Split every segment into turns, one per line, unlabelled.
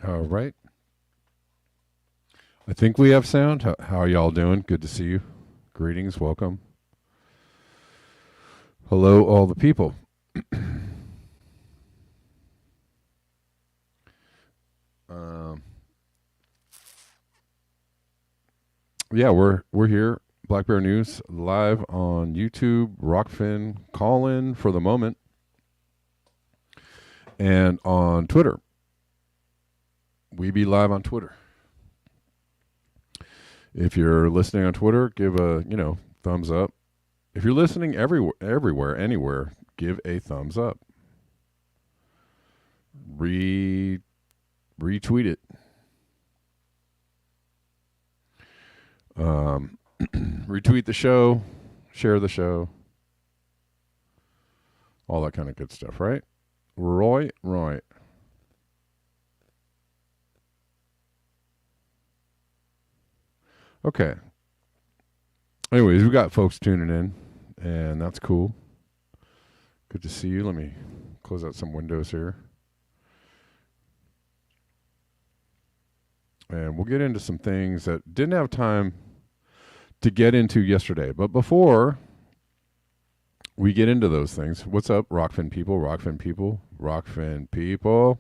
All right. I think we have sound. How are y'all doing? Good to see you. Greetings. Welcome. Hello, all the people. um, yeah, we're here. Black Bear News live on YouTube, Rockfin, Callin for the moment, and on Twitter. We be live on Twitter. If you're listening on Twitter, give a thumbs up. If you're listening everywhere, anywhere, give a thumbs up. Retweet it. Retweet the show, share the show, all that kind of good stuff, right? Right. Okay. Anyways, we got folks tuning in, and that's cool. Good to see you. Let me close out some windows here. And we'll get into some things that didn't have time to get into yesterday. But before we get into those things, what's up, Rockfin people, Rockfin people, Rockfin people?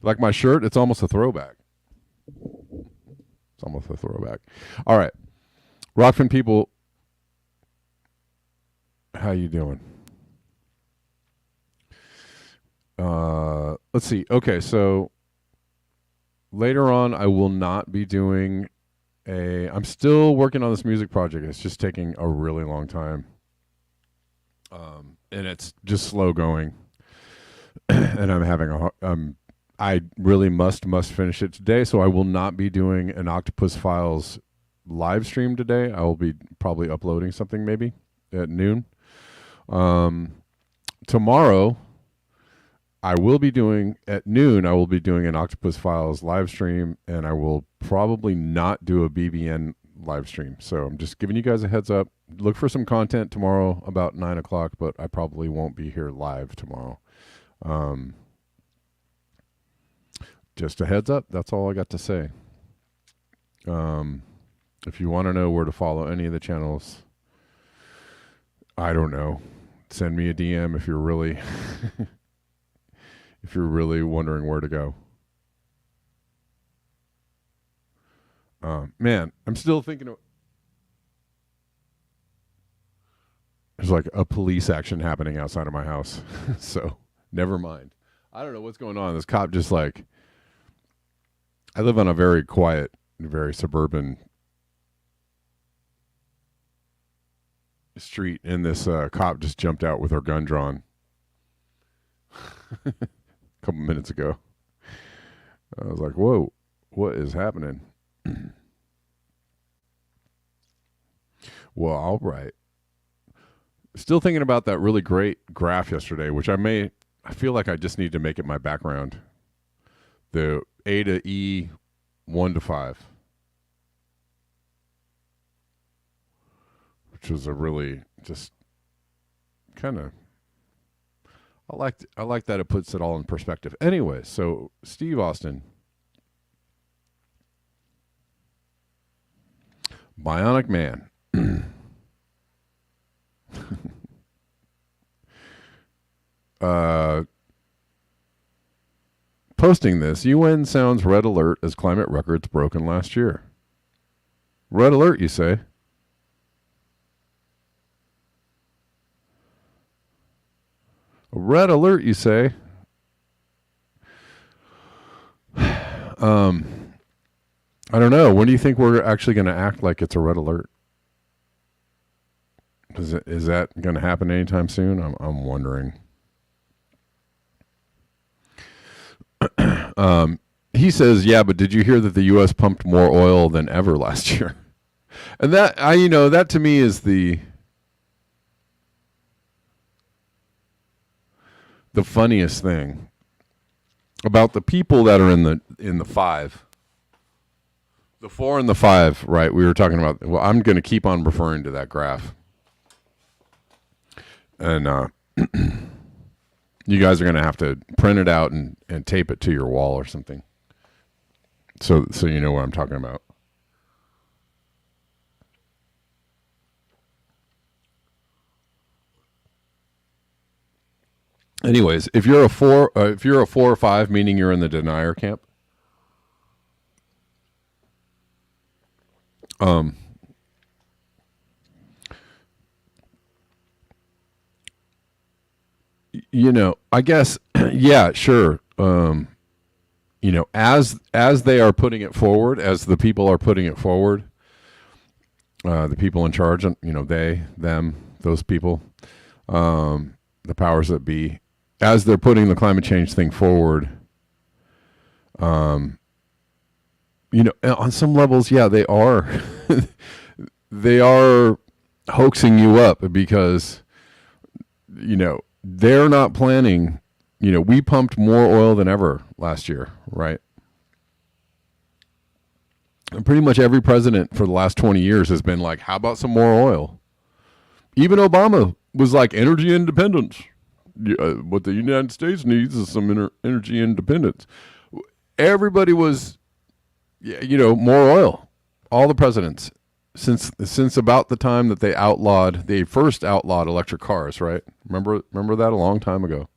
Like my shirt? It's almost a throwback. It's almost a throwback. All right. Rockfin people, how you doing? Let's see. Okay, so later on I will not be doing I'm still working on this music project. It's just taking a really long time. And it's just slow going. And I'm having I really must finish it today, so I will not be doing an Octopus Files live stream today. I will be probably uploading something maybe at noon. Tomorrow I will be doing at noon. I will be doing an Octopus Files live stream, and I will probably not do a BBN live stream. So I'm just giving you guys a heads up. Look for some content tomorrow about 9:00, but I probably won't be here live tomorrow. Just a heads up. That's all I got to say. If you want to know where to follow any of the channels, I don't know. Send me a DM if you're really if you're really wondering where to go. Man, I'm still thinking of. There's like a police action happening outside of my house. So, never mind. I don't know what's going on. This cop just like. I live on a very quiet, very suburban street, and this cop just jumped out with her gun drawn a couple minutes ago. I was like, whoa, what is happening? Well, all right. Still thinking about that really great graph yesterday, which I feel like I just need to make it my background. The A to E 1 to 5. Which was a really just kind of I like that it puts it all in perspective. Anyway, so Steve Austin, Bionic Man. Posting this, UN sounds red alert as climate records broken last year. Red alert, you say? Red alert, you say? I don't know. When do you think we're actually going to act like it's a red alert? Is that going to happen anytime soon? I'm wondering. He says, yeah, but did you hear that the U.S. pumped more oil than ever last year? And that, that to me is the funniest thing about the people that are in the 5. The 4 and the 5, right? We were talking about, well, I'm going to keep on referring to that graph. And You guys are going to have to print it out and tape it to your wall or something. So you know what I'm talking about. Anyways, if you're a 4 or 5, meaning you're in the denier camp, you know, I guess, yeah, sure. You know, as they are putting it forward, as the people are putting it forward, the people in charge, you know, they, them, those people, the powers that be, as they're putting the climate change thing forward, you know, on some levels, yeah, they are, they are hoaxing you up because, you know, they're not planning. You know, we pumped more oil than ever last year, right? And pretty much every president for the last 20 years has been like, how about some more oil? Even Obama was like, energy independence. What the United States needs is some energy independence. Everybody was, you know, more oil. All the presidents since about the time that they first outlawed electric cars, right? Remember that a long time ago.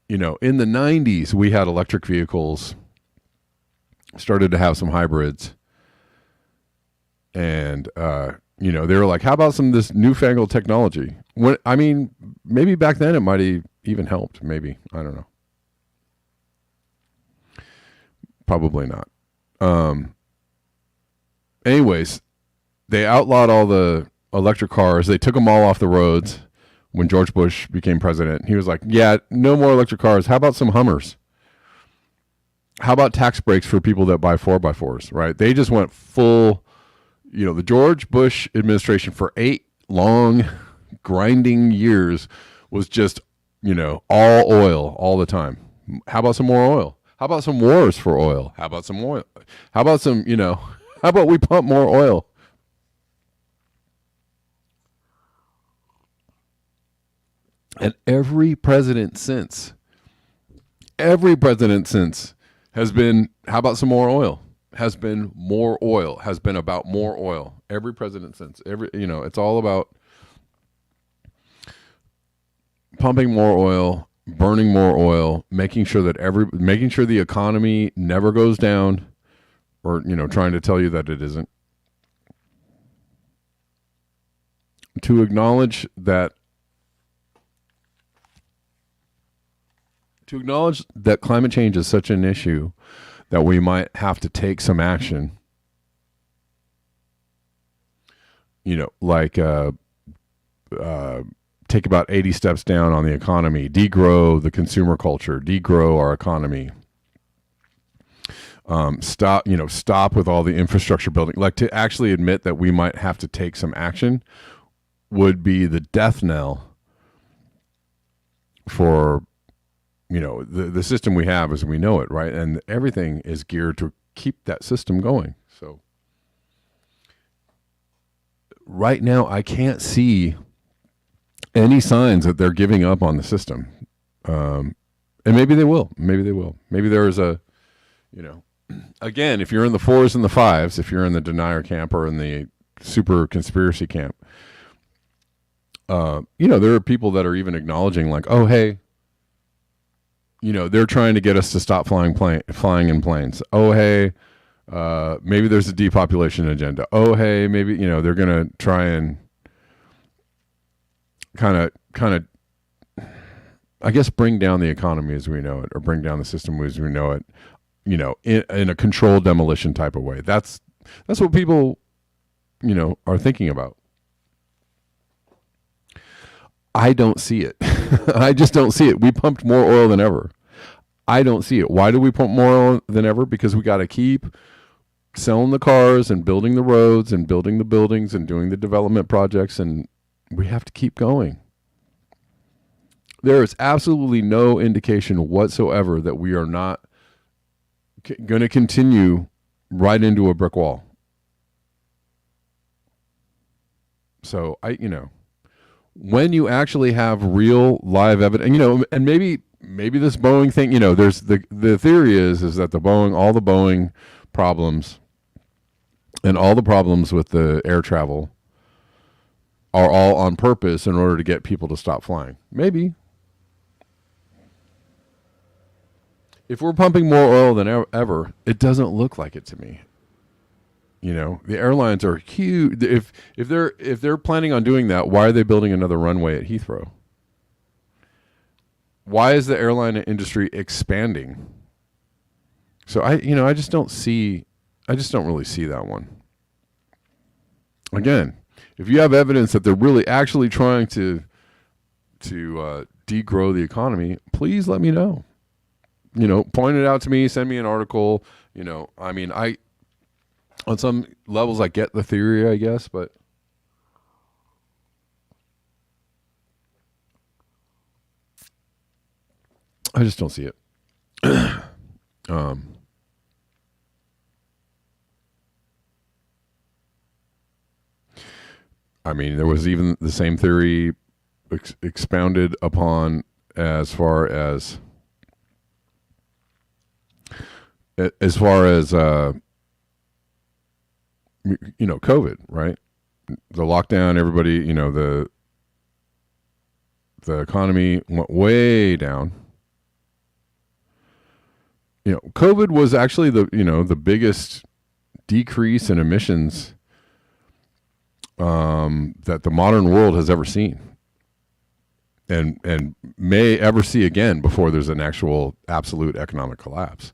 You know, in the 90s, we had electric vehicles, started to have some hybrids. And, you know, they were like, how about some of this newfangled technology? I mean, maybe back then it might have even helped. Maybe. I don't know. Probably not. Anyways, they outlawed all the electric cars. They took them all off the roads when George Bush became president. He was like, yeah, no more electric cars. How about some Hummers? How about tax breaks for people that buy 4x4s, right? They just went full, you know, the George Bush administration for 8 long grinding years was just, you know, all oil all the time. How about some more oil? How about some wars for oil? How about some oil? How about some, you know, how about we pump more oil? And every president since has been, how about some more oil? Has been more oil, has been about more oil. Every president since, you know, it's all about pumping more oil, burning more oil, making sure the economy never goes down, or, you know, trying to tell you that it isn't. To acknowledge that climate change is such an issue that we might have to take some action, you know, like take about 80 steps down on the economy, degrow the consumer culture, degrow our economy, stop with all the infrastructure building. Like, to actually admit that we might have to take some action would be the death knell for, you know, the system we have as we know it, right? And everything is geared to keep that system going. So right now, I can't see any signs that they're giving up on the system. And maybe they will. Maybe there is a, you know, again, if you're in the 4s and the 5s, if you're in the denier camp or in the super conspiracy camp, you know, there are people that are even acknowledging, like, oh, hey, you know, they're trying to get us to stop flying in planes. Oh, hey, maybe there's a depopulation agenda. Oh, hey, maybe, you know, they're going to try and kind of, I guess, bring down the economy as we know it, or bring down the system as we know it, you know, in a controlled demolition type of way. That's what people, you know, are thinking about. I don't see it. I just don't see it. We pumped more oil than ever. I don't see it. Why do we pump more oil than ever? Because we got to keep selling the cars and building the roads and building the buildings and doing the development projects, and we have to keep going. There is absolutely no indication whatsoever that we are not going to continue right into a brick wall. So you know, when you actually have real live evidence, and maybe this Boeing thing, there's the theory is that all the Boeing problems and all the problems with the air travel are all on purpose in order to get people to stop flying. Maybe. If we're pumping more oil than ever, it doesn't look like it to me. The airlines are huge. If they're planning on doing that, why are they building another runway at Heathrow? Why is the airline industry expanding? So I just don't really see that one. Again, if you have evidence that they're really actually trying to degrow the economy, please let me know. Point it out to me, send me an article. On some levels, I get the theory, I guess, but I just don't see it. There was even the same theory expounded upon as far as COVID, right? The lockdown, everybody, the economy went way down. COVID was actually the biggest decrease in emissions that the modern world has ever seen, and may ever see again before there's an actual absolute economic collapse.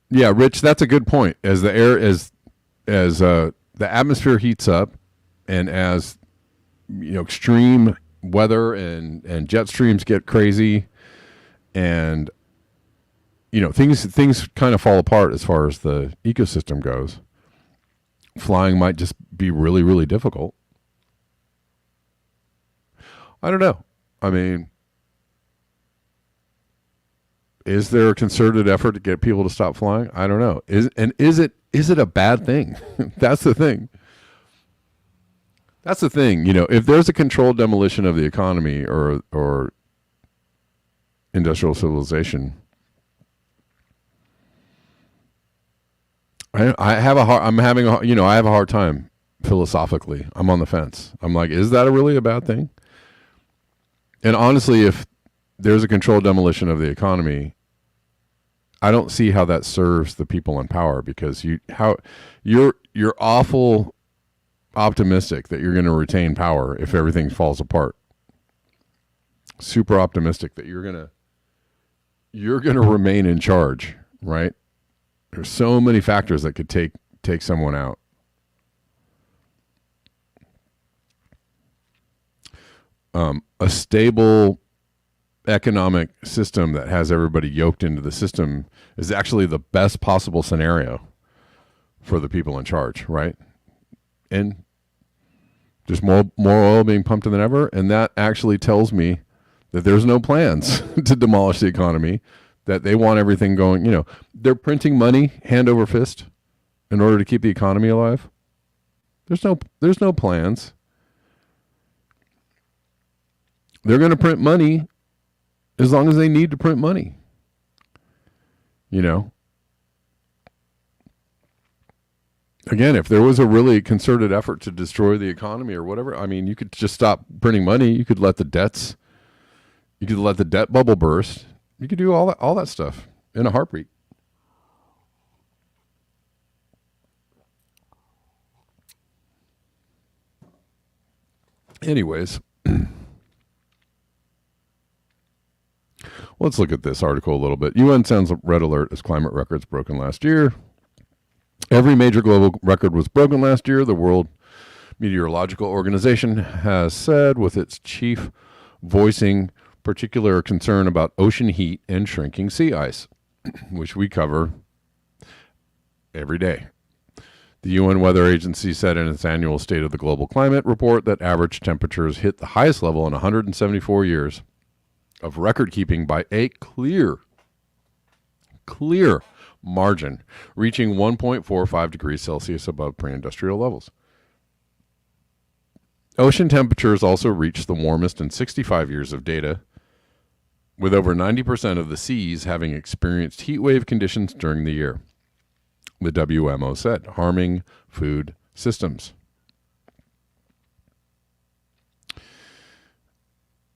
Yeah, Rich, that's a good point. As the air as the atmosphere heats up, and as extreme weather and jet streams get crazy, and things kind of fall apart as far as the ecosystem goes. Flying might just be really, really difficult. I don't know. Is there a concerted effort to get people to stop flying? I don't know. Is it a bad thing? That's the thing. That's the thing. If there's a controlled demolition of the economy or industrial civilization, I have a hard time philosophically. I'm on the fence. I'm like, is that really a bad thing? And honestly, if there's a controlled demolition of the economy, I don't see how that serves the people in power, because you're awful optimistic that you're going to retain power if everything falls apart. Super optimistic that you're going to remain in charge, right? There's so many factors that could take someone out. A stable economic system that has everybody yoked into the system is actually the best possible scenario for the people in charge, right? And just more oil being pumped than ever, and that actually tells me that there's no plans to demolish the economy, that they want everything going. They're printing money hand over fist in order to keep the economy alive. There's no plans. They're going to print money as long as they need to print money. Again, if there was a really concerted effort to destroy the economy or whatever, you could just stop printing money. You could let the debt bubble burst. You could do all that stuff in a heartbeat. Anyways, let's look at this article a little bit. UN sends a red alert as climate records broken last year. Every major global record was broken last year, the World Meteorological Organization has said, with its chief voicing particular concern about ocean heat and shrinking sea ice, which we cover every day. The UN Weather Agency said in its annual State of the Global Climate report that average temperatures hit the highest level in 174 years of record keeping by a clear margin, reaching 1.45 degrees Celsius above pre-industrial levels. Ocean temperatures also reached the warmest in 65 years of data, with over 90% of the seas having experienced heat wave conditions during the year, the WMO said, harming food systems.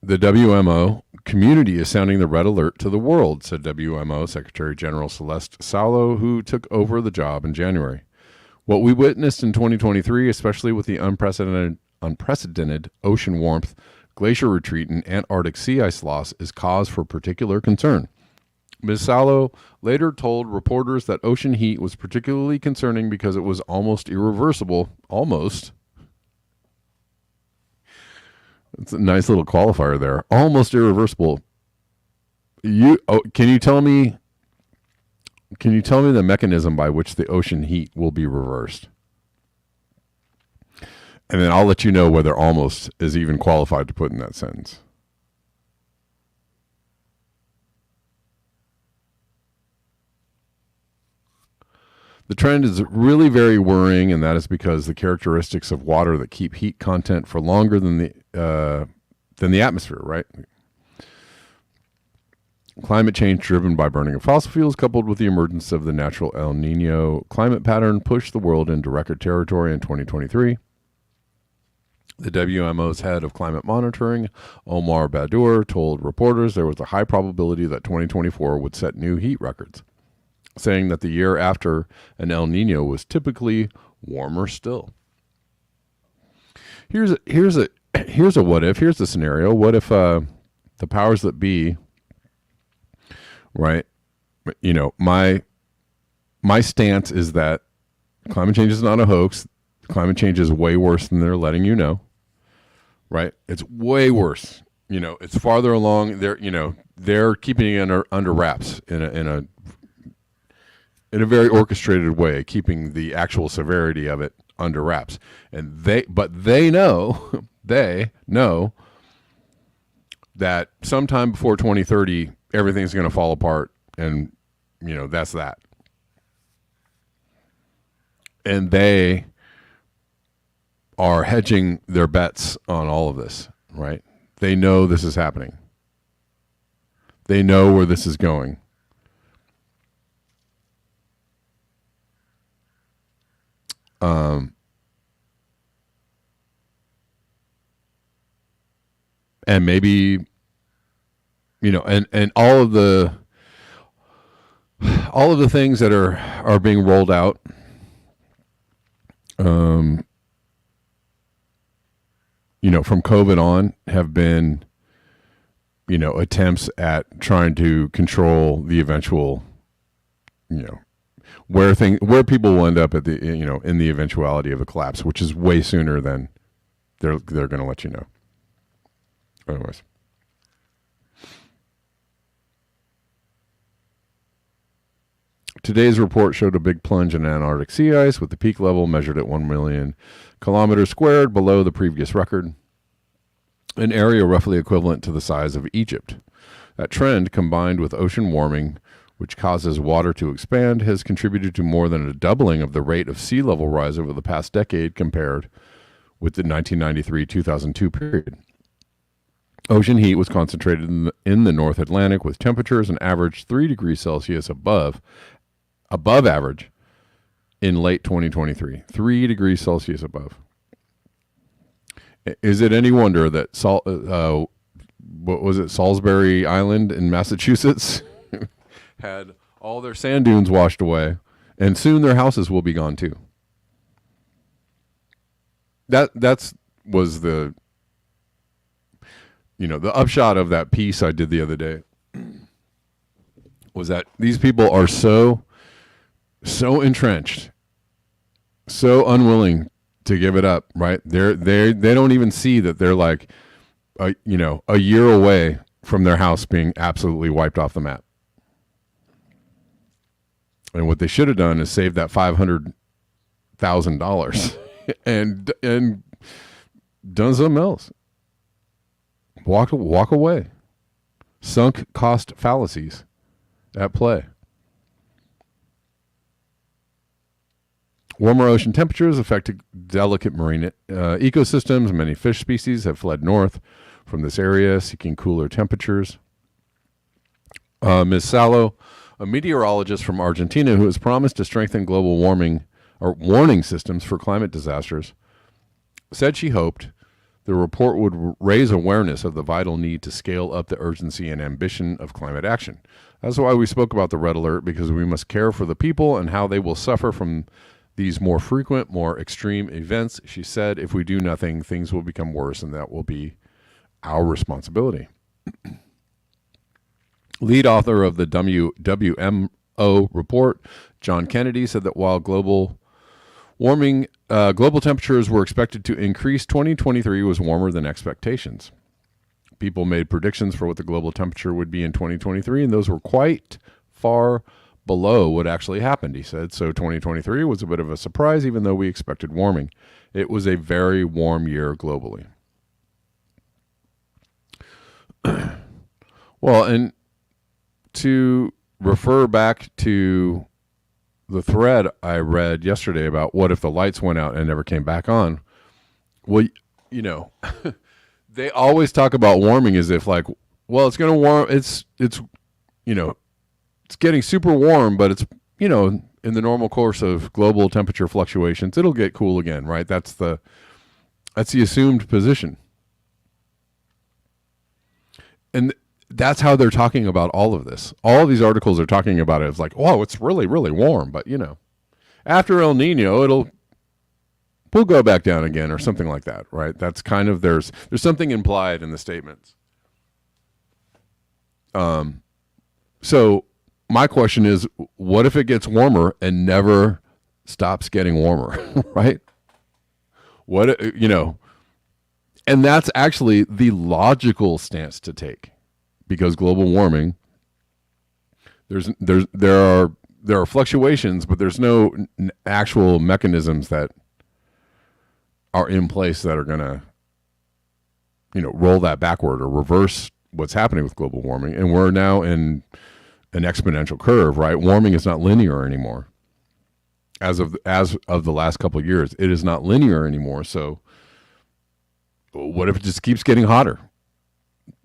The WMO community is sounding the red alert to the world, said WMO Secretary General Celeste Saulo, who took over the job in January. What we witnessed in 2023, especially with the unprecedented ocean warmth, glacier retreat, and Antarctic sea ice loss, is cause for particular concern. Ms. Saulo later told reporters that ocean heat was particularly concerning because it was almost irreversible. Almost. It's a nice little qualifier there. Almost irreversible. Can you tell me the mechanism by which the ocean heat will be reversed? And then I'll let you know whether almost is even qualified to put in that sentence. The trend is really very worrying, and that is because the characteristics of water that keep heat content for longer than the atmosphere, right? Climate change driven by burning of fossil fuels, coupled with the emergence of the natural El Nino climate pattern, pushed the world into record territory in 2023. The WMO's head of climate monitoring, Omar Badur, told reporters there was a high probability that 2024 would set new heat records, saying that the year after an El Nino was typically warmer still. Here's a what if. Here's the scenario. What if the powers that be, right? You know, my stance is that climate change is not a hoax. Climate change is way worse than they're letting you know. Right? It's way worse. You know, it's farther along. They're keeping it under wraps in a very orchestrated way, keeping the actual severity of it under wraps. And they know that sometime before 2030, everything's going to fall apart, and that's that. And they are hedging their bets on all of this, right? They know this is happening. They know where this is going. And maybe, and all of the things that are being rolled out, from COVID on have been, attempts at trying to control the eventual, where people will end up at the, in the eventuality of a collapse, which is way sooner than they're going to let you know. Anyways. Today's report showed a big plunge in Antarctic sea ice, with the peak level measured at 1 million kilometers squared below the previous record, an area roughly equivalent to the size of Egypt. That trend, combined with ocean warming, which causes water to expand, has contributed to more than a doubling of the rate of sea level rise over the past decade compared with the 1993-2002 period. Ocean heat was concentrated in the North Atlantic, with temperatures an average 3 degrees Celsius above average in late 2023. 3 degrees Celsius above. Is it any wonder that Salisbury Island in Massachusetts had all their sand dunes washed away, and soon their houses will be gone too? That was the the upshot of that piece I did the other day, was that these people are so entrenched, so unwilling to give it up, right? They don't even see that they're like a year away from their house being absolutely wiped off the map. And what they should have done is save that $500,000 and done something else. Walk away. Sunk cost fallacies at play. Warmer ocean temperatures affect delicate marine ecosystems. Many fish species have fled north from this area, seeking cooler temperatures. Ms. Salo, a meteorologist from Argentina who has promised to strengthen global warming or warning systems for climate disasters, said she hoped the report would raise awareness of the vital need to scale up the urgency and ambition of climate action. That's why we spoke about the red alert, because we must care for the people and how they will suffer from these more frequent, more extreme events. She said, if we do nothing, things will become worse, and that will be our responsibility. Lead author of the WMO report, John Kennedy, said that while global temperatures were expected to increase, 2023 was warmer than expectations. People made predictions for what the global temperature would be in 2023, and those were quite far below what actually happened, he said. So 2023 was a bit of a surprise, even though we expected warming. It was a very warm year globally. Well, and to refer back to the thread I read yesterday about what if the lights went out and never came back on. Well, they always talk about warming as if like, well, it's going to warm. It's getting super warm, but it's, in the normal course of global temperature fluctuations, it'll get cool again, right? That's the assumed position. And that's how they're talking about all of this. All of these articles are talking about it. It's like, whoa, it's really, really warm. But, after El Nino, we'll go back down again or something like that, right? That's kind of, there's something implied in the statements. So my question is, what if it gets warmer and never stops getting warmer, right? And that's actually the logical stance to take, because global warming, there are fluctuations, but there's no actual mechanisms that are in place that are going to, roll that backward or reverse what's happening with global warming. And we're now in an exponential curve, right? Warming is not linear anymore. As of the last couple of years, it is not linear anymore. So what if it just keeps getting hotter?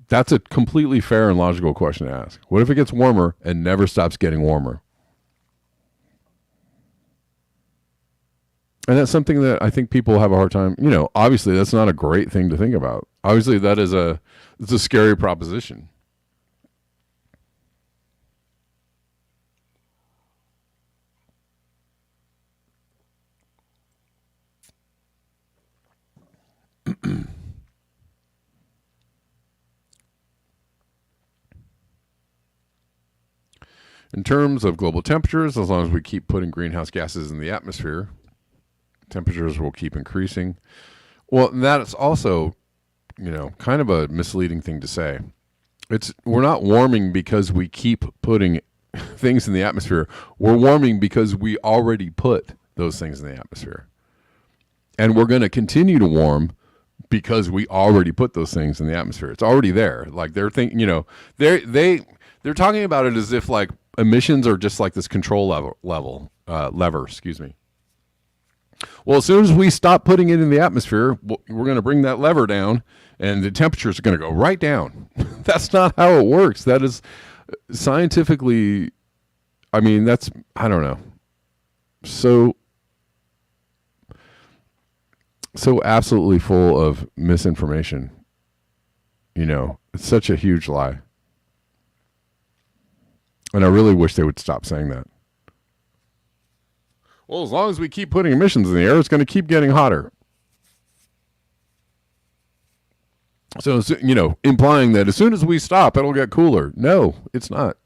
That's a completely fair and logical question to ask. What if it gets warmer and never stops getting warmer? And that's something that I think people have a hard time. Obviously that's not a great thing to think about. Obviously that is it's a scary proposition. In terms of global temperatures, as long as we keep putting greenhouse gases in the atmosphere, temperatures will keep increasing. Well, that's also, kind of a misleading thing to say. We're not warming because we keep putting things in the atmosphere. We're warming because we already put those things in the atmosphere. And we're going to continue to warm because we already put those things in the atmosphere. It's already there. Like they're thinking, they're talking about it as if like emissions are just like this control lever, excuse me. Well, as soon as we stop putting it in the atmosphere, we're going to bring that lever down and the temperatures are going to go right down. That's not how it works. That is scientifically, I don't know. So absolutely full of misinformation. It's such a huge lie. And I really wish they would stop saying that. Well, as long as we keep putting emissions in the air, it's going to keep getting hotter. So, implying that as soon as we stop, it'll get cooler. No, it's not.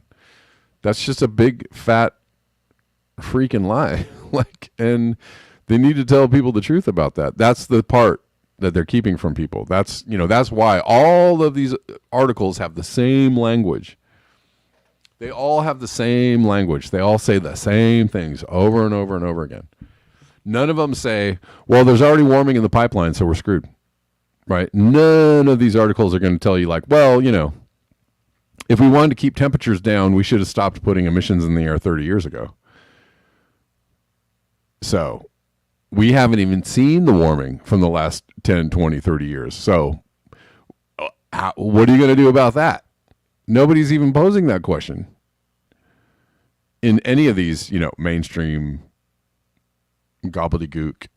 That's just a big, fat, freaking lie. And they need to tell people the truth about that. That's the part that they're keeping from people. That's why all of these articles have the same language. They all have the same language. They all say the same things over and over and over again. None of them say, well, there's already warming in the pipeline, so we're screwed. Right? None of these articles are going to tell you like, well, if we wanted to keep temperatures down, we should have stopped putting emissions in the air 30 years ago. So, we haven't even seen the warming from the last 10, 20, 30 years. So what are you going to do about that? Nobody's even posing that question in any of these, mainstream gobbledygook,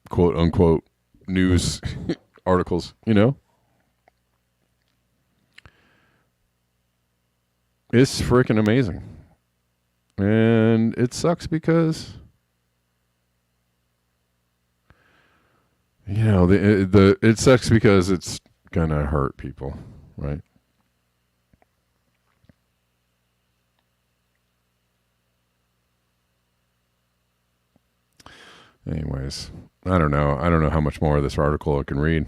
quote unquote, news articles, It's freaking amazing. And it sucks because, it sucks because it's going to hurt people, right? Anyways, I don't know. I don't know how much more of this article I can read.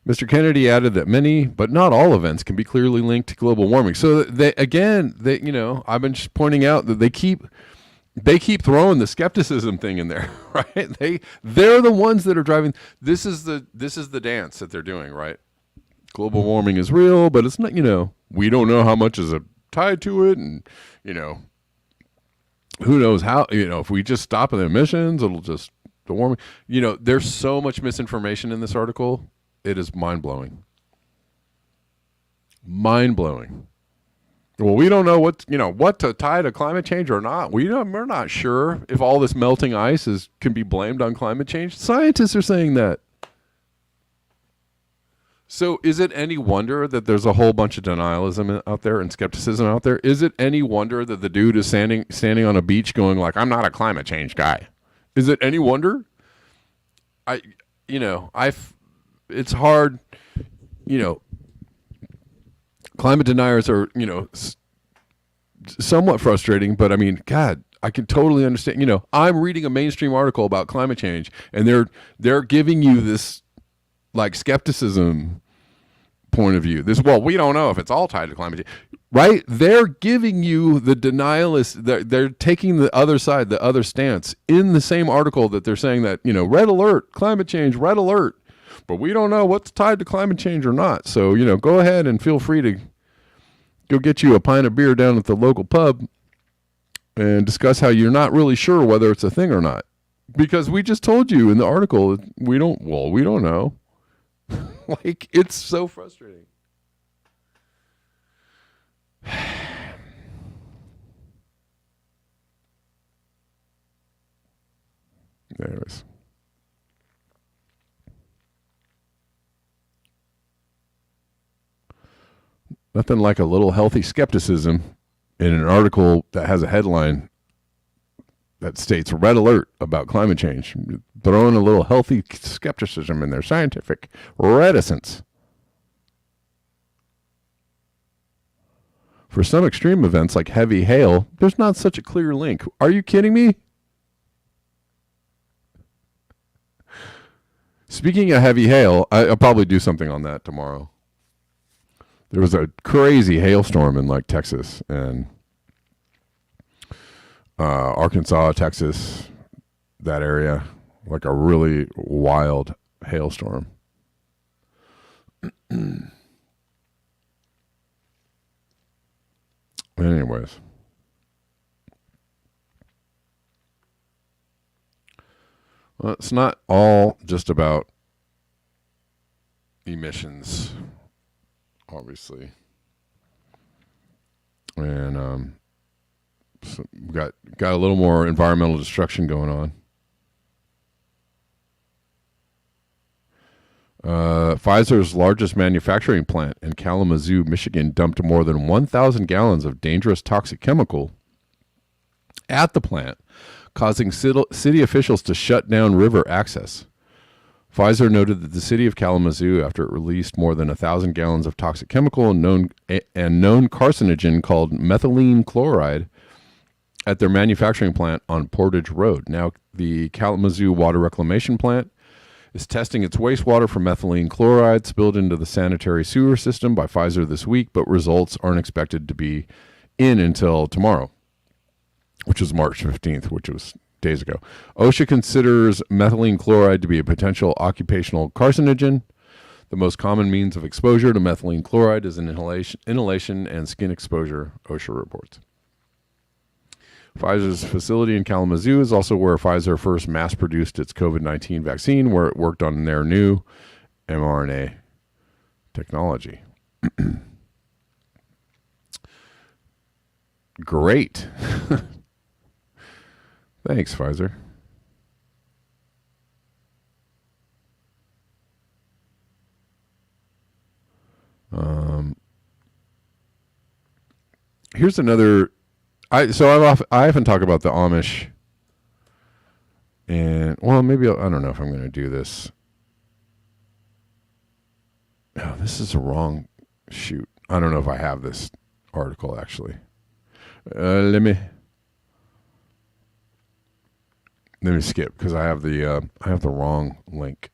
Mr. Kennedy added that many, but not all events can be clearly linked to global warming. So I've been just pointing out that they keep throwing the skepticism thing in there, right? They're the ones that are driving. This is the dance that they're doing, right? Global warming is real, but it's not, we don't know how much is tied to it, and who knows how, if we just stop the emissions, it'll just the warming. There's so much misinformation in this article. It is mind-blowing. Mind-blowing. Well, we don't know what to tie to climate change or not. We're not sure if all this melting ice can be blamed on climate change. Scientists are saying that. So is it any wonder that there's a whole bunch of denialism out there and skepticism out there? Is it any wonder that the dude is standing on a beach going like, I'm not a climate change guy? Is it any wonder? It's hard, climate deniers are, somewhat frustrating, but I mean, God, I can totally understand. I'm reading a mainstream article about climate change, and they're giving you this like skepticism point of view. We don't know if it's all tied to climate change, right? They're giving you the denialist. They're taking the other side, the other stance in the same article that they're saying that, red alert, climate change, red alert. But we don't know what's tied to climate change or not. So, go ahead and feel free to go get you a pint of beer down at the local pub and discuss how you're not really sure whether it's a thing or not. Because we just told you in the article, we don't know. Like, it's so frustrating. Anyways. Nothing like a little healthy skepticism in an article that has a headline that states red alert about climate change. Throw in a little healthy skepticism in their scientific reticence. For some extreme events like heavy hail, there's not such a clear link. Are you kidding me? Speaking of heavy hail, I'll probably do something on that tomorrow. There was a crazy hailstorm in like Texas and Arkansas, Texas, that area, like a really wild hailstorm. Anyways. Well, it's not all just about emissions, obviously. And so we got a little more environmental destruction going on. Pfizer's largest manufacturing plant in Kalamazoo, Michigan, dumped more than 1,000 gallons of dangerous toxic chemical at the plant, causing city officials to shut down river access. Pfizer noted that the city of Kalamazoo, after it released more than 1,000 gallons of toxic chemical and known carcinogen called methylene chloride at their manufacturing plant on Portage Road. Now, the Kalamazoo Water Reclamation Plant is testing its wastewater for methylene chloride spilled into the sanitary sewer system by Pfizer this week, but results aren't expected to be in until tomorrow, which was March 15th, which was days ago. OSHA considers methylene chloride to be a potential occupational carcinogen. The most common means of exposure to methylene chloride is inhalation and skin exposure, OSHA reports. Pfizer's facility in Kalamazoo is also where Pfizer first mass-produced its COVID-19 vaccine, where it worked on their new mRNA technology. Great. Thanks, Pfizer. Here's another. I often talk about the Amish, and maybe I don't know if I'm going to do this. Oh, this is a wrong shoot. I don't know if I have this article actually. Let me skip because I have the wrong link.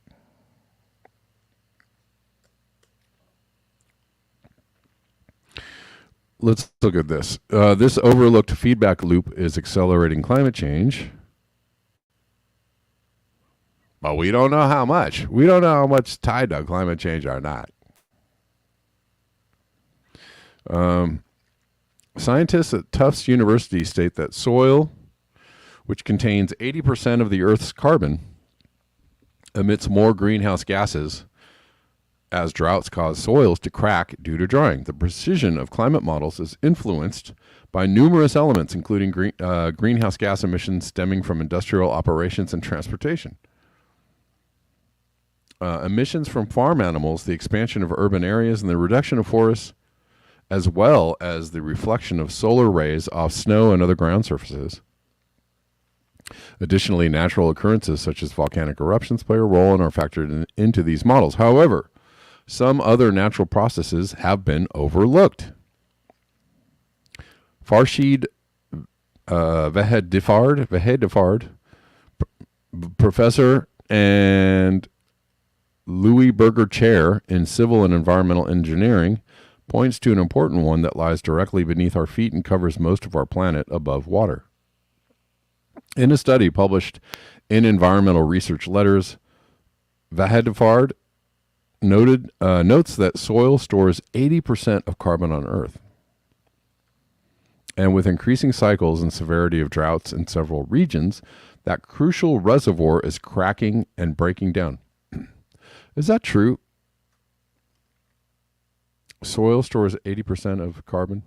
Let's look at this. This overlooked feedback loop is accelerating climate change. But we don't know how much. We don't know how much tied to climate change or not. Scientists at Tufts University state that soil, which contains 80% of the Earth's carbon, emits more greenhouse gases as droughts cause soils to crack due to drying. The precision of climate models is influenced by numerous elements, including greenhouse gas emissions stemming from industrial operations and transportation. Emissions from farm animals, the expansion of urban areas, and the reduction of forests, as well as the reflection of solar rays off snow and other ground surfaces. Additionally, natural occurrences such as volcanic eruptions play a role and are factored into these models. However, some other natural processes have been overlooked. Farshid Vahedifard, professor and Louis Berger Chair in Civil and Environmental Engineering, points to an important one that lies directly beneath our feet and covers most of our planet above water. In a study published in Environmental Research Letters, Vahedifard notes that soil stores 80% of carbon on Earth. And with increasing cycles and severity of droughts in several regions, that crucial reservoir is cracking and breaking down. Is that true? Soil stores 80% of carbon?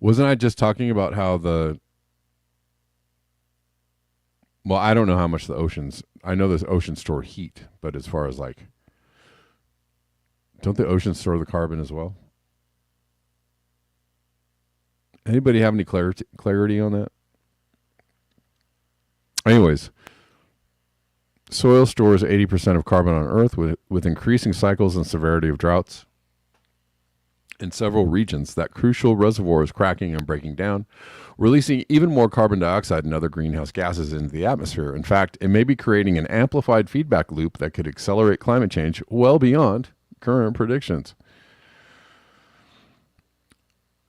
Wasn't I just talking about how I don't know how much the oceans, I know the oceans store heat, but as far as don't the oceans store the carbon as well? Anybody have any clarity on that? Anyways, soil stores 80% of carbon on Earth with increasing cycles and severity of droughts. In several regions, that crucial reservoir is cracking and breaking down, releasing even more carbon dioxide and other greenhouse gases into the atmosphere. In fact, it may be creating an amplified feedback loop that could accelerate climate change well beyond current predictions.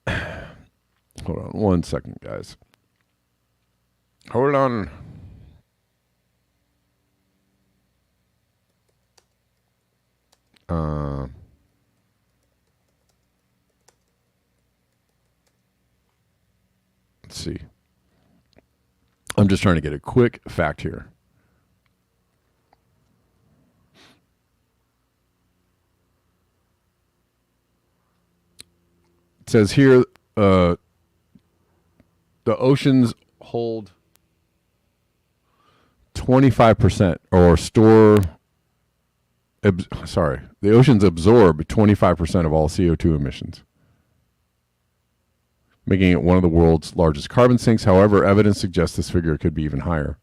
Hold on 1 second, guys. Hold on. Let's see. I'm just trying to get a quick fact here. It says here, the oceans hold 25% or store. The oceans absorb 25% of all CO2 emissions, making it one of the world's largest carbon sinks. However, evidence suggests this figure could be even higher.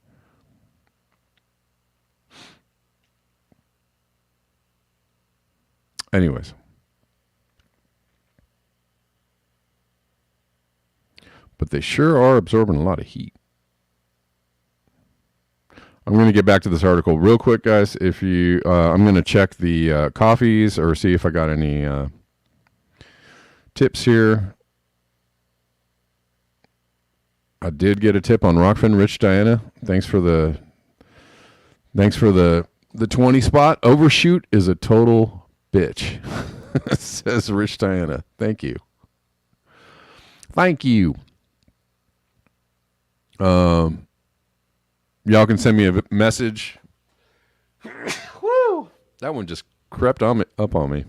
Anyways. But they sure are absorbing a lot of heat. I'm going to get back to this article real quick, guys. If you, I'm going to check the coffees or see if I got any tips here. I did get a tip on Rockfin. Rich Diana, thanks for the The 20 spot overshoot is a total bitch, says Rich Diana. Thank you. Thank you. Y'all can send me a message. Woo! That one just crept up on me.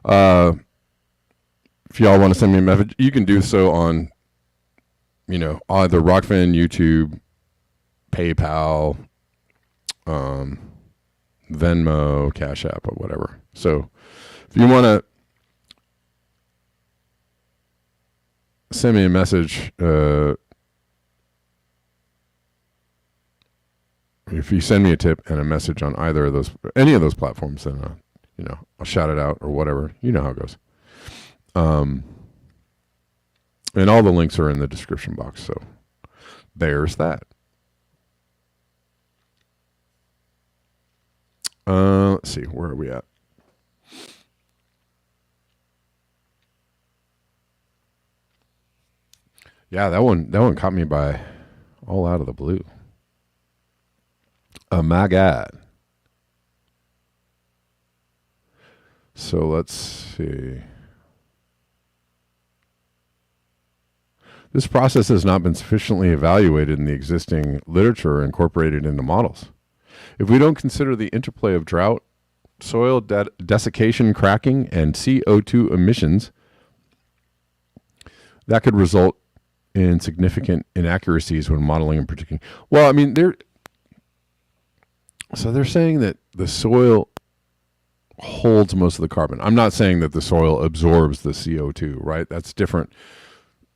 If y'all want to send me a message, you can do so on, either Rockfin, YouTube, PayPal, Venmo, Cash App, or whatever. So if you want to send me a message, if you send me a tip and a message on any of those platforms, then I'll shout it out or whatever. You know how it goes. And all the links are in the description box. So there's that. Let's see, where are we at? Yeah, that one caught me by all out of the blue. Oh my God. So let's see. This process has not been sufficiently evaluated in the existing literature or incorporated into models. If we don't consider the interplay of drought, soil desiccation, cracking, and CO2 emissions, that could result in significant inaccuracies when modeling and predicting. Well, I mean, they're saying that the soil holds most of the carbon. I'm not saying that the soil absorbs the CO2, right? That's different.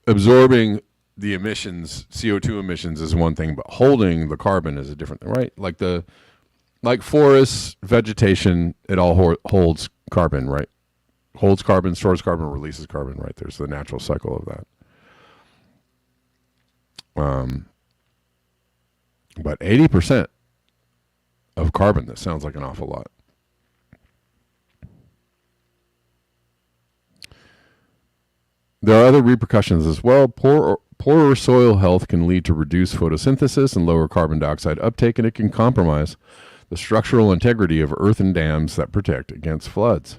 Absorbing the emissions, CO2 emissions, is one thing, but holding the carbon is a different thing, right? Like forests, vegetation, it all holds carbon, right? Holds carbon, stores carbon, releases carbon, right? There's the natural cycle of that. But 80% of carbon, that sounds like an awful lot. There are other repercussions as well. Poorer soil health can lead to reduced photosynthesis and lower carbon dioxide uptake, and it can compromise the structural integrity of earthen dams that protect against floods.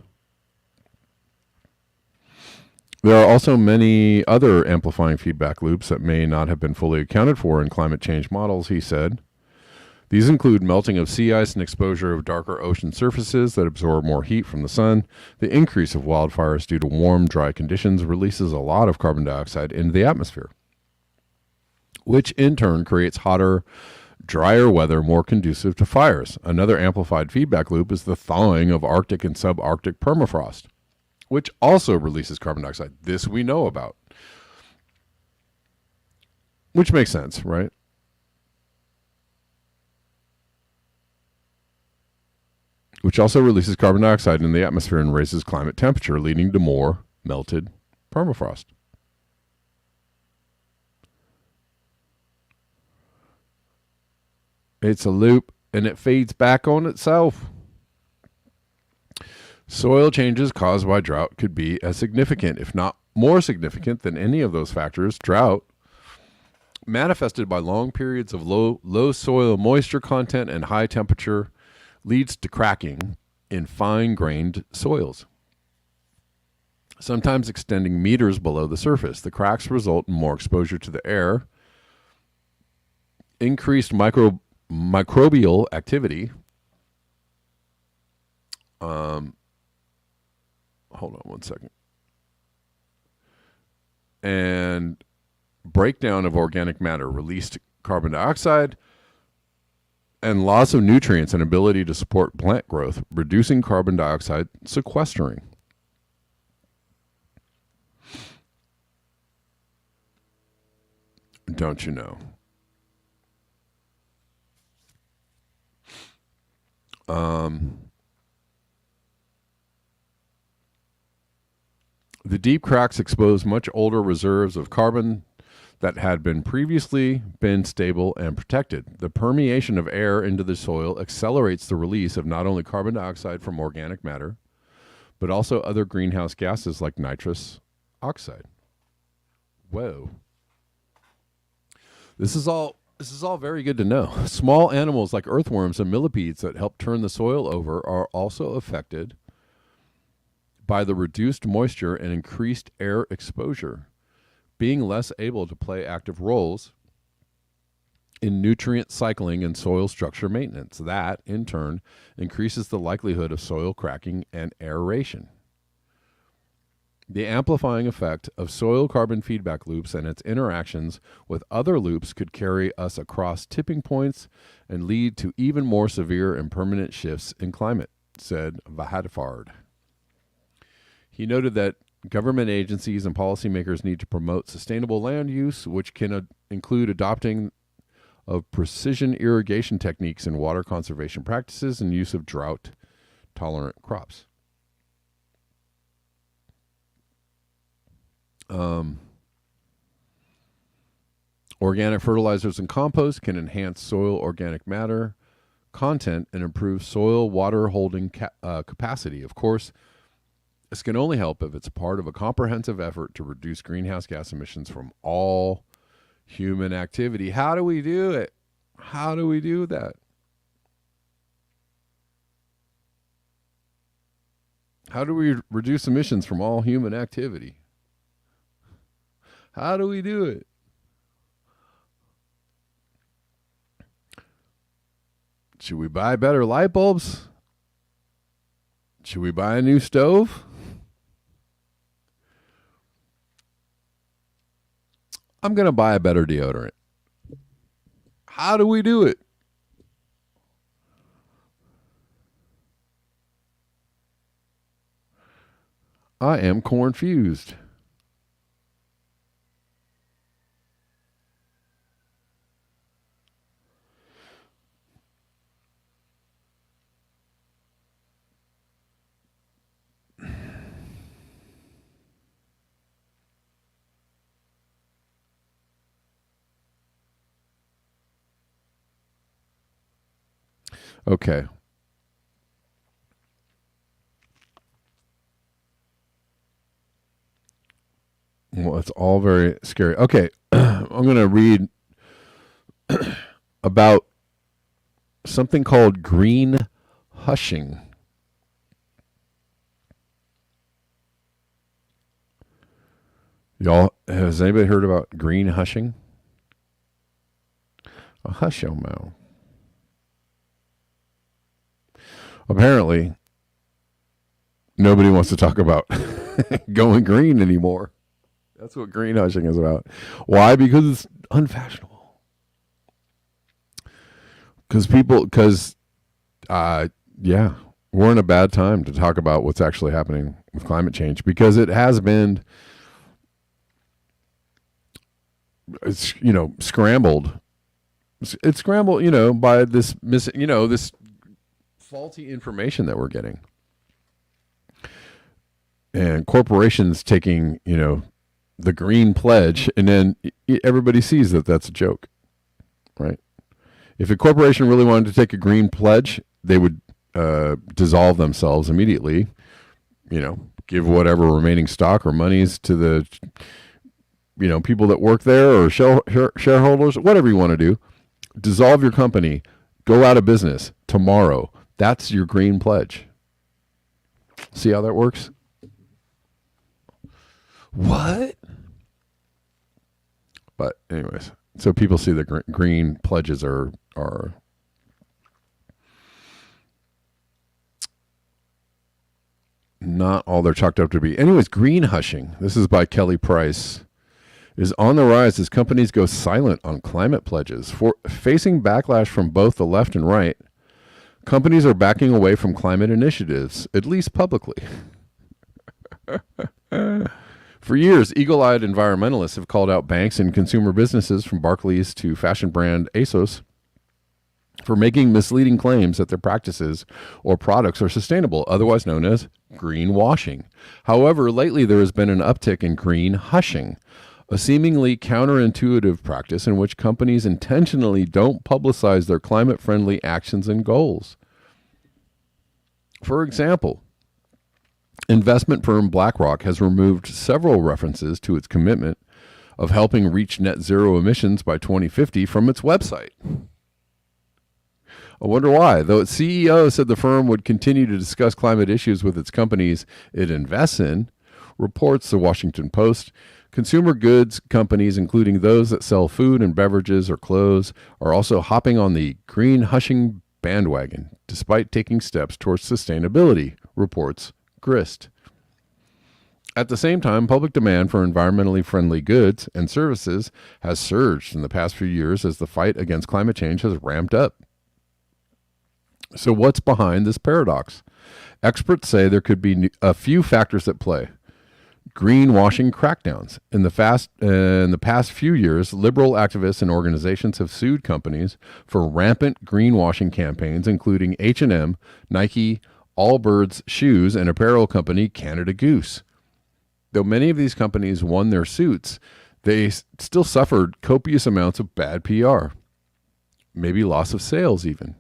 There are also many other amplifying feedback loops that may not have been fully accounted for in climate change models, he said. These include melting of sea ice and exposure of darker ocean surfaces that absorb more heat from the sun. The increase of wildfires due to warm, dry conditions releases a lot of carbon dioxide into the atmosphere, which in turn creates hotter, drier weather more conducive to fires. Another amplified feedback loop is the thawing of Arctic and subarctic permafrost, which also releases carbon dioxide. This we know about, which makes sense, right? Which also releases carbon dioxide in the atmosphere and raises climate temperature, leading to more melted permafrost. It's a loop, and it feeds back on itself. Soil changes caused by drought could be as significant, if not more significant, than any of those factors. Drought, manifested by long periods of low soil moisture content and high temperature, leads to cracking in fine-grained soils, sometimes extending meters below the surface. The cracks result in more exposure to the air, increased microbial activity. Hold on one second. And breakdown of organic matter, released carbon dioxide, and loss of nutrients and ability to support plant growth, reducing carbon dioxide sequestering. Don't you know? The deep cracks expose much older reserves of carbon that had previously been stable and protected. The permeation of air into the soil accelerates the release of not only carbon dioxide from organic matter, but also other greenhouse gases like nitrous oxide. Whoa. This is all This is all very good to know. Small animals like earthworms and millipedes that help turn the soil over are also affected by the reduced moisture and increased air exposure, being less able to play active roles in nutrient cycling and soil structure maintenance. That, in turn, increases the likelihood of soil cracking and aeration. The amplifying effect of soil carbon feedback loops and its interactions with other loops could carry us across tipping points and lead to even more severe and permanent shifts in climate, said Vahadfard. He noted that government agencies and policymakers need to promote sustainable land use, which can include adopting of precision irrigation techniques and water conservation practices and use of drought-tolerant crops. Organic fertilizers and compost can enhance soil organic matter content and improve soil water holding capacity. Of course, this can only help if it's part of a comprehensive effort to reduce greenhouse gas emissions from all human activity. How do we do it? How do we do that? How do we reduce emissions from all human activity? How do we do it? Should we buy better light bulbs? Should we buy a new stove? I'm going to buy a better deodorant. How do we do it? I am confused. Okay. Well, it's all very scary. Okay. I'm going to read about something called green hushing. Y'all, has anybody heard about green hushing? A hush your mouth. Apparently, nobody wants to talk about going green anymore. That's what green hushing is about. Why? Because it's unfashionable. Yeah, we're in a bad time to talk about what's actually happening with climate change because it has been, scrambled. It's scrambled, by this this faulty information that we're getting. And corporations taking, the green pledge, and then everybody sees that that's a joke, right? If a corporation really wanted to take a green pledge, they would dissolve themselves immediately, give whatever remaining stock or monies to the, people that work there or shareholders, whatever you want to do. Dissolve your company, go out of business tomorrow. That's your green pledge. See how that works? What? But anyways, so people see the green pledges are not all they're chalked up to be. Anyways, green hushing, this is by Kelly Price, is on the rise as companies go silent on climate pledges. Facing backlash from both the left and right, companies are backing away from climate initiatives, at least publicly. For years, eagle-eyed environmentalists have called out banks and consumer businesses from Barclays to fashion brand ASOS for making misleading claims that their practices or products are sustainable, otherwise known as greenwashing. However, lately there has been an uptick in green hushing, a seemingly counterintuitive practice in which companies intentionally don't publicize their climate-friendly actions and goals. For example, investment firm BlackRock has removed several references to its commitment of helping reach net zero emissions by 2050 from its website. I wonder why. Though its CEO said the firm would continue to discuss climate issues with its companies it invests in, reports the Washington Post, consumer goods companies, including those that sell food and beverages or clothes, are also hopping on the green hushing bandwagon, despite taking steps towards sustainability, reports Grist. At the same time, public demand for environmentally friendly goods and services has surged in the past few years as the fight against climate change has ramped up. So what's behind this paradox? Experts say there could be a few factors at play. Greenwashing crackdowns. In the past few years, liberal activists and organizations have sued companies for rampant greenwashing campaigns, including H&M, Nike, Allbirds shoes, and apparel company Canada Goose. Though many of these companies won their suits, they still suffered copious amounts of bad PR, maybe loss of sales even.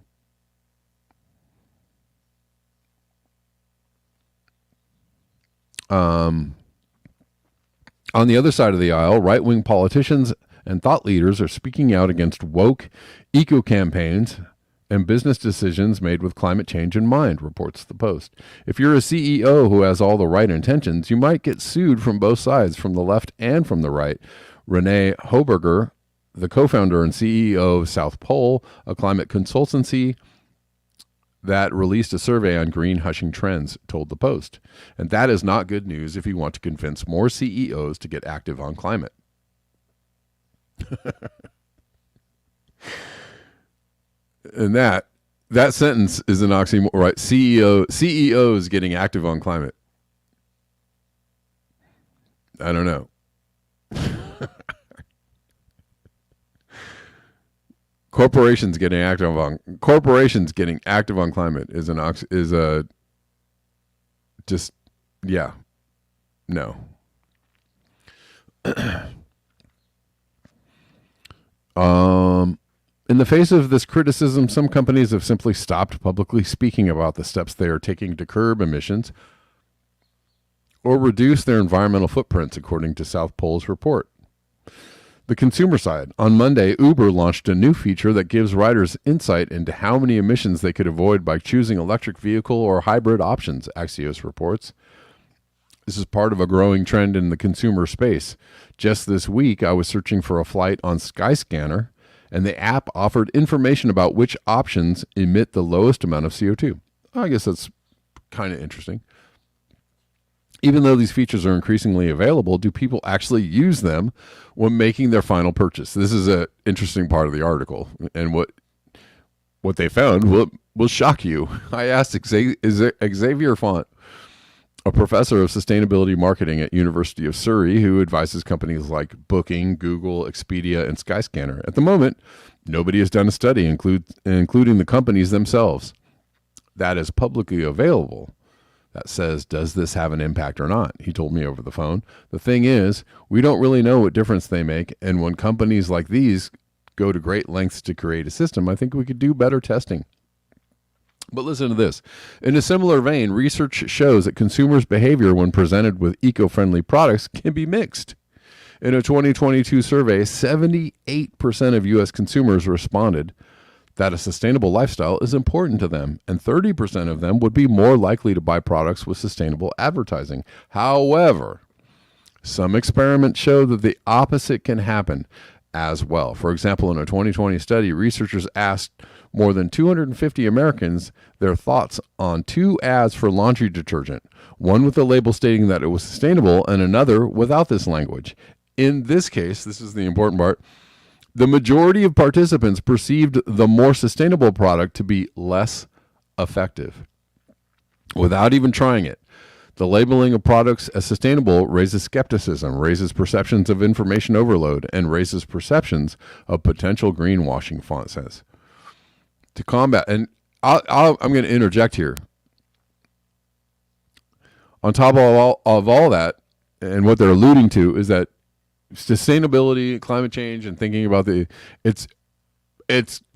On the other side of the aisle, right-wing politicians and thought leaders are speaking out against woke eco campaigns and business decisions made with climate change in mind, reports the Post. If you're a CEO who has all the right intentions, you might get sued from both sides, from the left and from the right. Renee Hoberger, the co-founder and CEO of South Pole, a climate consultancy that released a survey on green hushing trends, told the Post. And that is not good news if you want to convince more CEOs to get active on climate. And that sentence is an oxymoron, right? CEOs getting active on climate. I don't know. Corporations getting active on climate is no. In the face of this criticism, some companies have simply stopped publicly speaking about the steps they are taking to curb emissions or reduce their environmental footprints, according to South Pole's report. The consumer side. On Monday, Uber launched a new feature that gives riders insight into how many emissions they could avoid by choosing electric vehicle or hybrid options, Axios reports. This is part of a growing trend in the consumer space. Just this week, I was searching for a flight on Skyscanner, and the app offered information about which options emit the lowest amount of CO2. I guess that's kind of interesting. Even though these features are increasingly available, do people actually use them when making their final purchase? This is an interesting part of the article, and what they found will shock you. I asked Xavier Font, a professor of sustainability marketing at University of Surrey, who advises companies like Booking, Google, Expedia, and Skyscanner. At the moment, nobody has done a study, including the companies themselves, that is publicly available, that says, does this have an impact or not? He told me over the phone. The thing is, we don't really know what difference they make, and when companies like these go to great lengths to create a system, I think we could do better testing. But listen to this. In a similar vein, research shows that consumers' behavior when presented with eco-friendly products can be mixed. In a 2022 survey, 78% of U.S. consumers responded that a sustainable lifestyle is important to them, and 30% of them would be more likely to buy products with sustainable advertising. However, some experiments show that the opposite can happen as well. For example, in a 2020 study, researchers asked more than 250 Americans their thoughts on two ads for laundry detergent, one with a label stating that it was sustainable and another without this language. In this case, this is the important part, the majority of participants perceived the more sustainable product to be less effective. Without even trying it, the labeling of products as sustainable raises skepticism, raises perceptions of information overload, and raises perceptions of potential greenwashing, Font says. To combat, and I'm going to interject here. On top of all that, and what they're alluding to is that sustainability, climate change, and thinking about it's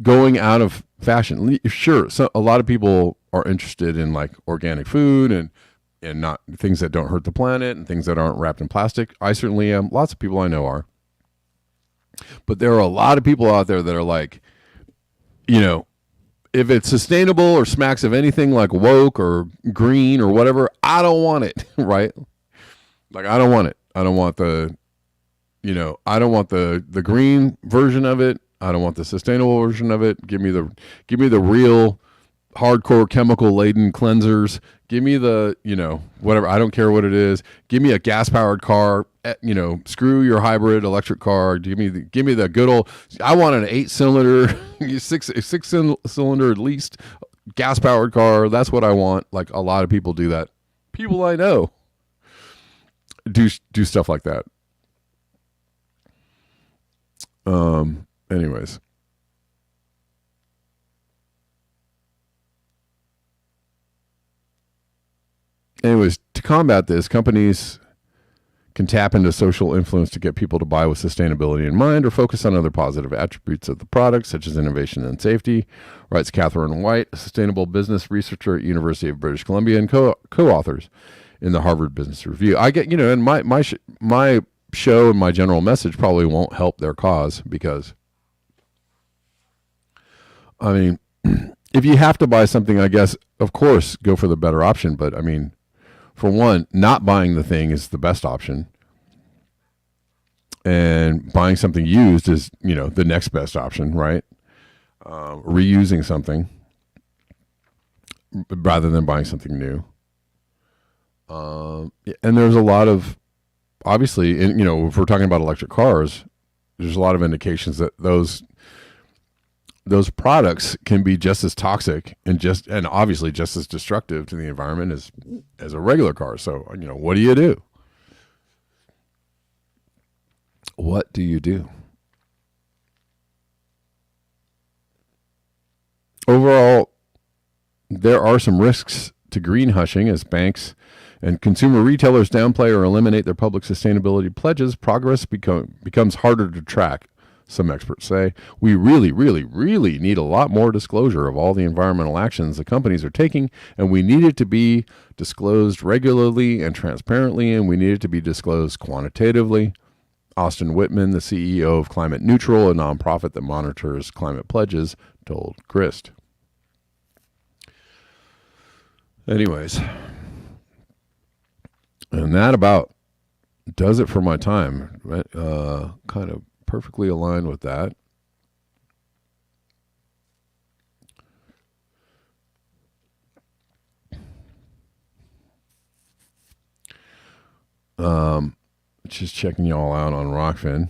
going out of fashion. Sure, so a lot of people are interested in like organic food and not things that don't hurt the planet and things that aren't wrapped in plastic. I certainly am. Lots of people I know are. But there are a lot of people out there that are like, you know, if it's sustainable or smacks of anything like woke or green or whatever, I don't want it, right? Like I don't want it. I don't want the, I don't want the green version of it. I don't want the sustainable version of it. Give me the real hardcore chemical laden cleansers. Give me the, whatever. I don't care what it is. Give me a gas powered car. Screw your hybrid electric car. Give me the good old. I want an 8-cylinder, six cylinder at least gas powered car. That's what I want. Like a lot of people do that. People I know do stuff like that. Anyways. To combat this, companies can tap into social influence to get people to buy with sustainability in mind or focus on other positive attributes of the product, such as innovation and safety, writes Catherine White, a sustainable business researcher at University of British Columbia and co-authors in the Harvard Business Review. I get, and my show and my general message probably won't help their cause because, I mean, if you have to buy something, I guess, of course, go for the better option. But I mean, for one, not buying the thing is the best option. And buying something used is, the next best option, right? Reusing something rather than buying something new. And there's a lot of, obviously, if we're talking about electric cars, there's a lot of indications that those products can be just as toxic and obviously just as destructive to the environment as a regular car. So, what do you do? What do you do? Overall, there are some risks to green hushing as banks and consumer retailers downplay or eliminate their public sustainability pledges. Progress becomes harder to track. Some experts say we really, really, really need a lot more disclosure of all the environmental actions the companies are taking, and we need it to be disclosed regularly and transparently, and we need it to be disclosed quantitatively. Austin Whitman, the CEO of Climate Neutral, a nonprofit that monitors climate pledges, told Grist. Anyways, and that about does it for my time. Kind of perfectly aligned with that. Just checking y'all out on Rockfin.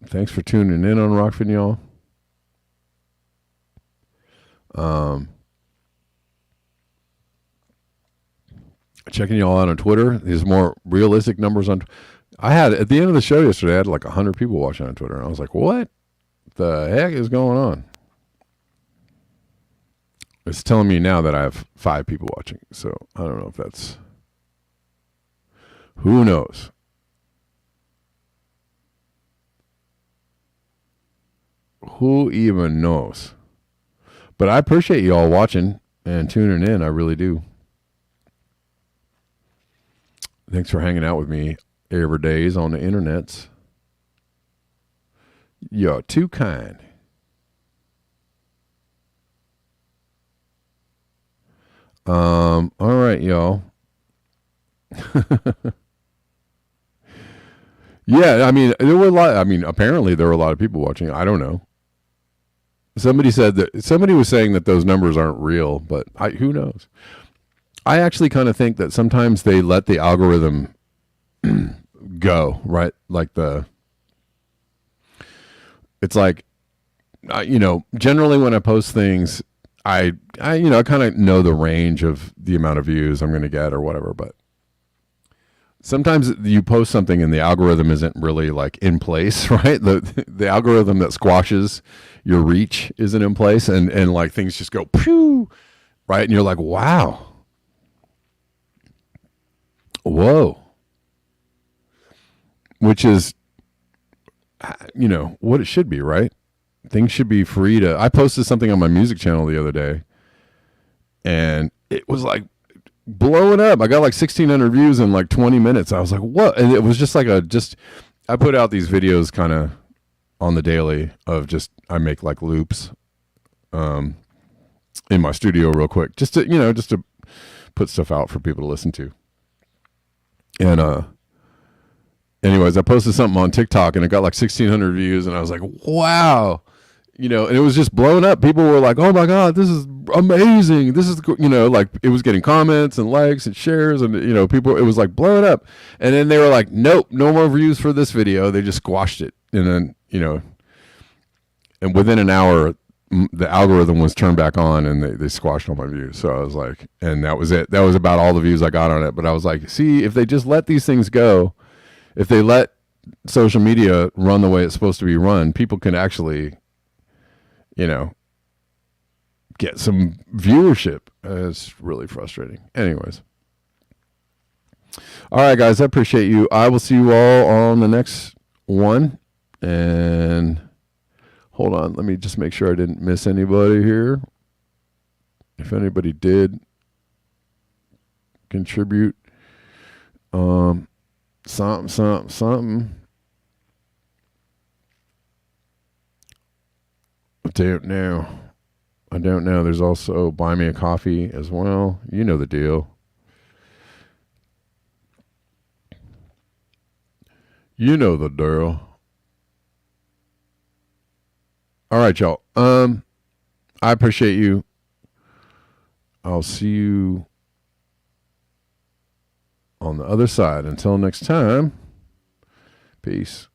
Thanks for tuning in on Rockfin, y'all. Checking y'all out on Twitter. These more realistic numbers on. I had at the end of the show yesterday, I had like 100 people watching on Twitter, and I was like, "What the heck is going on?" It's telling me now that I have 5 people watching, so I don't know if that's. Who knows? Who even knows? But I appreciate you all watching and tuning in. I really do. Thanks for hanging out with me every days on the internets. You're too kind. All right, y'all. Yeah, I mean, there were a lot. I mean, apparently there were a lot of people watching. I don't know. Somebody was saying that those numbers aren't real, but who knows? I actually kind of think that sometimes they let the algorithm go, right? Like it's like, generally when I post things, I kind of know the range of the amount of views I'm going to get or whatever, but sometimes you post something and the algorithm isn't really like in place, right? The algorithm that squashes your reach isn't in place, and like things just go pew, right? And you're like, wow. Whoa. Which is, what it should be, right? Things should be free to. I posted something on my music channel the other day, and it was like blowing up. I got like 1,600 views in like 20 minutes. I was like, what? And it was just like I put out these videos kind of on the daily of I make like loops in my studio real quick, just to put stuff out for people to listen to. And anyways, I posted something on TikTok and it got like 1,600 views, and I was like, wow. And it was just blowing up. People were like, oh my God, this is amazing. This is, like it was getting comments and likes and shares, and, people, it was like blowing up. And then they were like, nope, no more views for this video. They just squashed it. And then, and within an hour, the algorithm was turned back on, and they squashed all my views. So I was like, and that was it. That was about all the views I got on it. But I was like, see, if they just let these things go, if they let social media run the way it's supposed to be run, people can actually, get some viewership. It's really frustrating. Anyways. All right, guys, I appreciate you. I will see you all on the next one. And hold on, let me just make sure I didn't miss anybody here. If anybody did contribute, something. I don't know. There's also Buy Me a Coffee as well. You know the deal. You know the deal. All right, y'all. I appreciate you. I'll see you on the other side. Until next time, peace.